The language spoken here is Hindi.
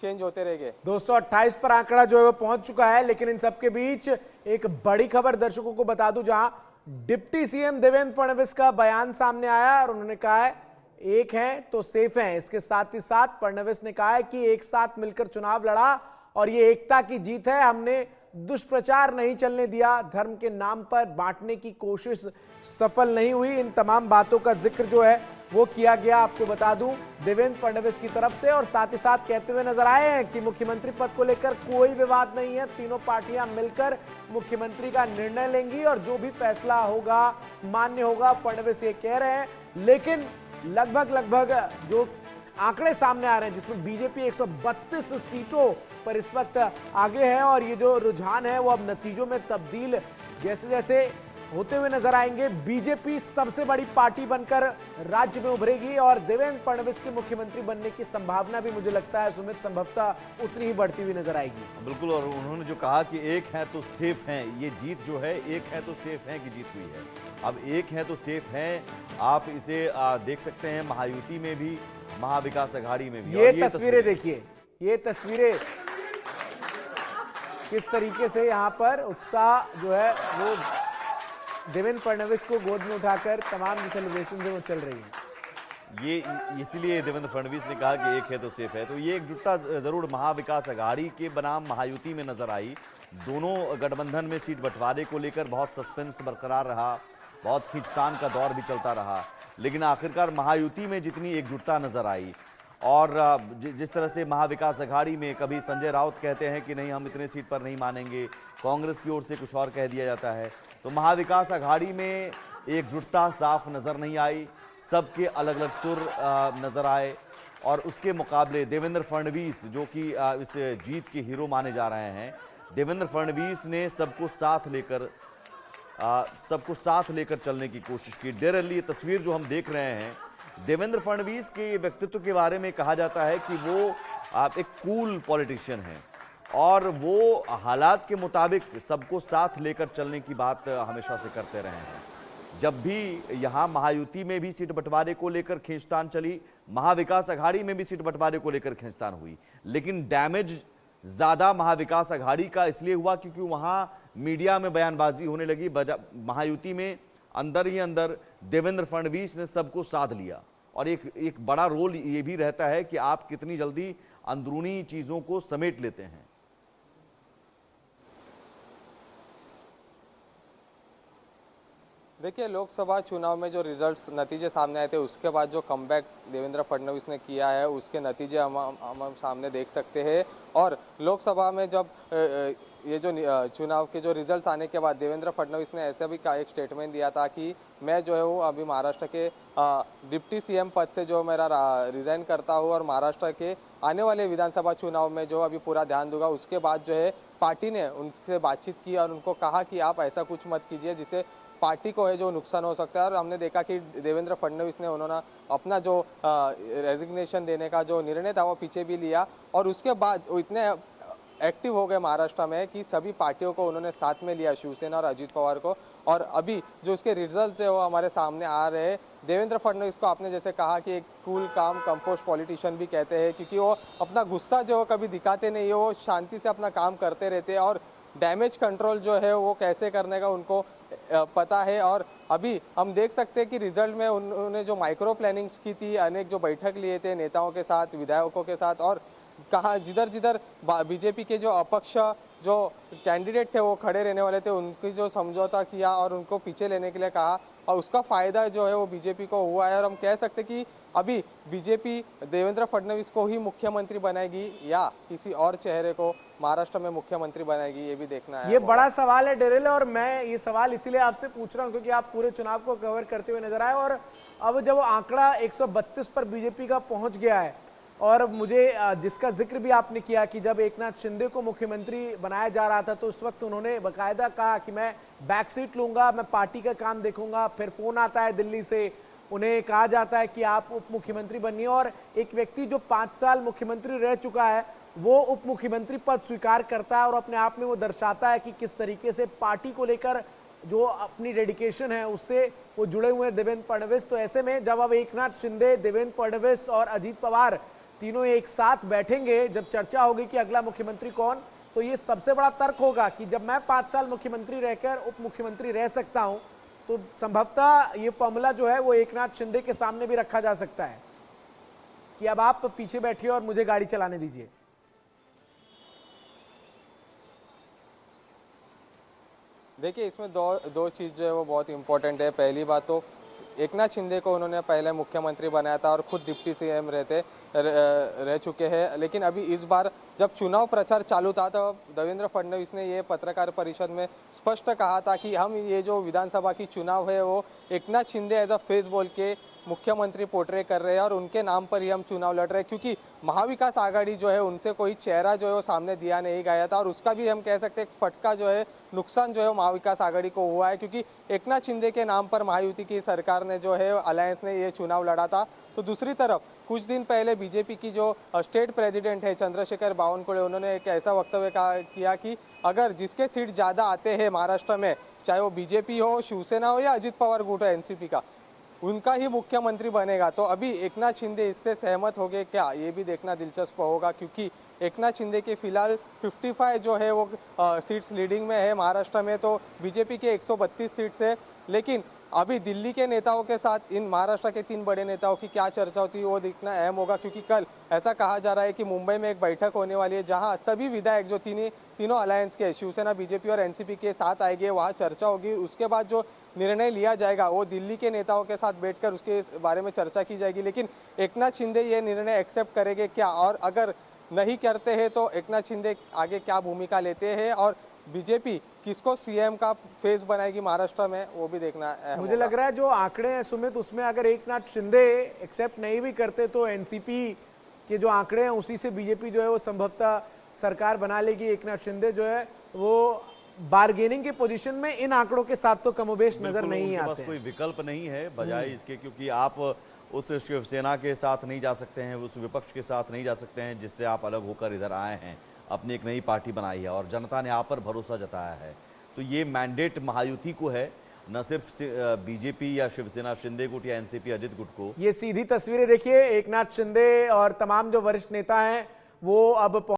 चेंज होते रहेंगे। 228 पर आंकड़ा जो है वो पहुंच चुका है। लेकिन इन सबके बीच एक बड़ी खबर दर्शकों को बता दूं, जहां डिप्टी सीएम देवेंद्र फडणवीस का बयान सामने आया और उन्होंने कहा है एक है तो सेफ है। इसके साथ ही साथ फडणवीस ने कहा है कि एक साथ मिलकर चुनाव लड़ा और ये एकता की जीत है। हमने दुष्प्रचार नहीं चलने दिया, धर्म के नाम पर बांटने की कोशिश सफल नहीं हुई। इन तमाम बातों का जिक्र जो है वो किया गया, आपको बता दूं, देवेंद्र फडणवीस की तरफ से। और साथ ही साथ कहते हुए नजर आए हैं कि मुख्यमंत्री पद को लेकर कोई विवाद नहीं है, तीनों पार्टियां मिलकर मुख्यमंत्री का निर्णय लेंगी और जो भी फैसला होगा मान्य होगा, फडणवीस ये कह रहे हैं। लेकिन लगभग जो आंकड़े सामने आ रहे हैं जिसमें बीजेपी 132 सीटों पर इस वक्त आगे है और ये जो रुझान है वो अब नतीजों में तब्दील जैसे जैसे होते हुए नजर आएंगे। बीजेपी सबसे बड़ी पार्टी बनकर राज्य में उभरेगी और देवेंद्र फडणवीस के मुख्यमंत्री बनने की संभावना भी मुझे लगता है सुमित संभवतः उतनी ही बढ़ती हुई नजर आएगी। बिल्कुल, और उन्होंने जो कहा कि एक है तो सेफ है, ये जीत जो है एक है तो सेफ है की जीत हुई है। अब एक है तो सेफ है, आप इसे देख सकते हैं महायुति में भी, महाविकास अघाड़ी में भी। ये तस्वीरें देखिए, ये तस्वीरें किस तरीके से यहाँ पर उत्साह जो है वो देवेंद्र फडणवीस को गोद में उठाकर तमाम जो सेलिब्रेशन है वो चल रही है। ये इसलिए देवेंद्र फडणवीस ने कहा कि एक है तो सेफ है। तो ये एकजुटता जरूर महाविकास अघाड़ी के बनाम महायुति में नजर आई। दोनों गठबंधन में सीट बंटवारे को लेकर बहुत सस्पेंस बरकरार रहा, बहुत खींचतान का दौर भी चलता रहा, लेकिन आखिरकार महायुति में जितनी एकजुटता नजर आई और जिस तरह से महाविकास अघाड़ी में कभी संजय राउत कहते हैं कि नहीं हम इतने सीट पर नहीं मानेंगे, कांग्रेस की ओर से कुछ और कह दिया जाता है, तो महाविकास अघाड़ी में एकजुटता साफ नजर नहीं आई। सबके अलग अलग सुर नजर आए और उसके मुकाबले देवेंद्र फडणवीस जो कि इस जीत के हीरो माने जा रहे हैं, देवेंद्र फडणवीस ने सबको साथ लेकर चलने की कोशिश की। डेरली ये तस्वीर जो हम देख रहे हैं, देवेंद्र फडणवीस के व्यक्तित्व के बारे में कहा जाता है कि वो एक कूल पॉलिटिशियन हैं और वो हालात के मुताबिक सबको साथ लेकर चलने की बात हमेशा से करते रहे हैं। जब भी यहाँ महायुति में भी सीट बंटवारे को लेकर खींचतान चली, महाविकास अघाड़ी में भी सीट बंटवारे को लेकर खींचतान हुई, लेकिन डैमेज ज़्यादा महाविकास अघाड़ी का इसलिए हुआ क्योंकि वहाँ मीडिया में बयानबाजी होने लगी। महायुति में अंदर ही अंदर देवेंद्र फडणवीस ने सबको साध लिया और एक बड़ा रोल ये भी रहता है कि आप कितनी जल्दी अंदरूनी चीज़ों को समेट लेते हैं। देखिए, लोकसभा चुनाव में जो रिजल्ट्स नतीजे सामने आए थे उसके बाद जो कमबैक देवेंद्र फडणवीस ने किया है उसके नतीजे हम सामने देख सकते हैं। और लोकसभा में जब ये जो चुनाव के जो रिजल्ट्स आने के बाद देवेंद्र फडणवीस ने ऐसा भी एक स्टेटमेंट दिया था कि मैं जो है वो अभी महाराष्ट्र के डिप्टी सीएम पद से जो मेरा रिजाइन करता हूँ और महाराष्ट्र के आने वाले विधानसभा चुनाव में जो अभी पूरा ध्यान दूंगा। उसके बाद जो है पार्टी ने उनसे बातचीत की और उनको कहा कि आप ऐसा कुछ मत कीजिए जिससे पार्टी को है जो नुकसान हो सकता है। और हमने देखा कि देवेंद्र फडणवीस ने उन्होंने अपना जो रेजिग्नेशन देने का जो निर्णय था वो पीछे भी लिया और उसके बाद वो इतने एक्टिव हो गए महाराष्ट्र में कि सभी पार्टियों को उन्होंने साथ में लिया, शिवसेना और अजीत पवार को। और अभी जो उसके रिजल्ट है वो हमारे सामने आ रहे हैं। देवेंद्र फडणवीस को आपने जैसे कहा कि एक कूल काम कंपोस्ट पॉलिटिशियन भी कहते हैं, क्योंकि वो अपना गुस्सा जो कभी दिखाते नहीं है, वो शांति से अपना काम करते रहते हैं और डैमेज कंट्रोल जो है वो कैसे करने का उनको पता है। और अभी हम देख सकते हैं कि रिजल्ट में उन्होंने जो माइक्रो प्लानिंग्स की थी, अनेक जो बैठक लिए थे नेताओं के साथ, विधायकों के साथ, और कहा जिधर बीजेपी के जो अपक्ष जो कैंडिडेट थे वो खड़े रहने वाले थे उनकी जो समझौता किया और उनको पीछे लेने के लिए कहा और उसका फायदा जो है वो बीजेपी को हुआ है। और हम कह सकते कि अभी बीजेपी देवेंद्र फडणवीस को ही मुख्यमंत्री बनाएगी या किसी और चेहरे को महाराष्ट्र में मुख्यमंत्री बनाएगी, ये भी देखना है। ये बड़ा सवाल है डेरेल, और मैं ये सवाल इसीलिए आपसे पूछ रहा हूं क्योंकि आप पूरे चुनाव को कवर करते हुए नजर आए और अब जब वो आंकड़ा 132 पर बीजेपी का पहुंच गया है और मुझे जिसका जिक्र भी आपने किया कि जब एकनाथ शिंदे को मुख्यमंत्री बनाया जा रहा था तो उस वक्त उन्होंने बाकायदा कहा कि मैं बैक सीट लूंगा, मैं पार्टी का काम देखूंगा। फिर फोन आता है दिल्ली से, उन्हें कहा जाता है कि आप उप मुख्यमंत्री बनिए और एक व्यक्ति जो 5 साल मुख्यमंत्री रह चुका है वो उप मुख्यमंत्री पद स्वीकार करता है और अपने आप में वो दर्शाता है कि किस तरीके से पार्टी को लेकर जो अपनी डेडिकेशन है उससे वो जुड़े हुए हैं देवेंद्र फडणवीस। तो ऐसे में जब अब एकनाथ शिंदे, देवेंद्र फडणवीस और अजीत पवार तीनों एक साथ बैठेंगे, जब चर्चा होगी कि अगला मुख्यमंत्री कौन, तो ये सबसे बड़ा तर्क होगा कि जब मैं 5 साल मुख्यमंत्री रहकर उप मुख्यमंत्री रह सकता हूं, तो संभवतः ये फॉर्मूला जो है वो एकनाथ शिंदे के सामने भी रखा जा सकता है कि अब आप पीछे बैठिए और मुझे गाड़ी चलाने दीजिए। देखिए, इसमें दो चीज़ जो है वो बहुत इंपॉर्टेंट है। पहली बात तो एकनाथ शिंदे को उन्होंने पहले मुख्यमंत्री बनाया था और खुद डिप्टी सीएम रह चुके हैं, लेकिन अभी इस बार जब चुनाव प्रचार चालू था तो देवेंद्र फडणवीस ने ये पत्रकार परिषद में स्पष्ट कहा था कि हम ये जो विधानसभा की चुनाव है वो Eknath Shinde as a face बोल के मुख्यमंत्री पोर्ट्रे कर रहे हैं और उनके नाम पर ही हम चुनाव लड़ रहे हैं, क्योंकि महाविकास आघाड़ी जो है उनसे कोई चेहरा जो है वो सामने दिया नहीं गया था और उसका भी हम कह सकते हैं फटका जो है, नुकसान जो है महाविकास आघाड़ी को हुआ है, क्योंकि एकनाथ शिंदे के नाम पर महायुति की सरकार ने जो है अलायंस ने ये चुनाव लड़ा था। तो दूसरी तरफ कुछ दिन पहले बीजेपी की जो स्टेट प्रेसिडेंट है चंद्रशेखर बावनकुळे, उन्होंने एक ऐसा वक्तव्य किया कि अगर जिसके सीट ज़्यादा आते हैं महाराष्ट्र में, चाहे वो बीजेपी हो, शिवसेना हो या अजित पवार गुट हो एनसीपी का, उनका ही मुख्यमंत्री बनेगा। तो अभी एकनाथ शिंदे इससे सहमत हो गए क्या, ये भी देखना दिलचस्प होगा, क्योंकि एकनाथ शिंदे के फिलहाल 55 जो है वो सीट्स लीडिंग में है महाराष्ट्र में, तो बीजेपी के 132 सीट्स है। लेकिन अभी दिल्ली के नेताओं के साथ इन महाराष्ट्र के 3 बड़े नेताओं की क्या चर्चा होती है वो देखना अहम होगा, क्योंकि कल ऐसा कहा जा रहा है कि मुंबई में एक बैठक होने वाली है जहां सभी विधायक जो तीनों अलायंस के शिवसेना, बीजेपी और एनसीपी के साथ आएंगे, वहां चर्चा होगी। उसके बाद जो निर्णय लिया जाएगा वो दिल्ली के नेताओं के साथ बैठकर उसके बारे में चर्चा की जाएगी। लेकिन एकनाथ शिंदे ये निर्णय एक्सेप्ट करेंगे क्या, और अगर नहीं करते हैं तो एकनाथ शिंदे आगे क्या भूमिका लेते हैं और बीजेपी किसको सीएम का फेस बनाएगी महाराष्ट्र में, वो भी देखना है। मुझे लग रहा है जो आंकड़े हैं सुमित, उसमें अगर एकनाथ शिंदे एक्सेप्ट नहीं भी करते तो एनसीपी के जो आंकड़े हैं उसी से बीजेपी जो है वो संभवतः सरकार बना लेगी। एकनाथ शिंदे जो है वो बार्गेनिंग की पोजीशन में इन आंकड़ों के साथ तो कमोबेश नजर नहीं आते। बस कोई विकल्प नहीं है बजाय इसके, क्योंकि आप उस शिवसेना के साथ नहीं जा सकते हैं, उस विपक्ष के साथ नहीं जा सकते हैं जिससे आप अलग होकर इधर आए हैं, अपनी एक नई पार्टी बनाई है और जनता ने आप पर भरोसा जताया है। तो ये मैंडेट महायुति को है, न सिर्फ बीजेपी या शिवसेना शिंदे गुट या एनसीपी अजित गुट को। ये सीधी तस्वीरें देखिए, एकनाथ शिंदे और तमाम जो वरिष्ठ नेता हैं वो अब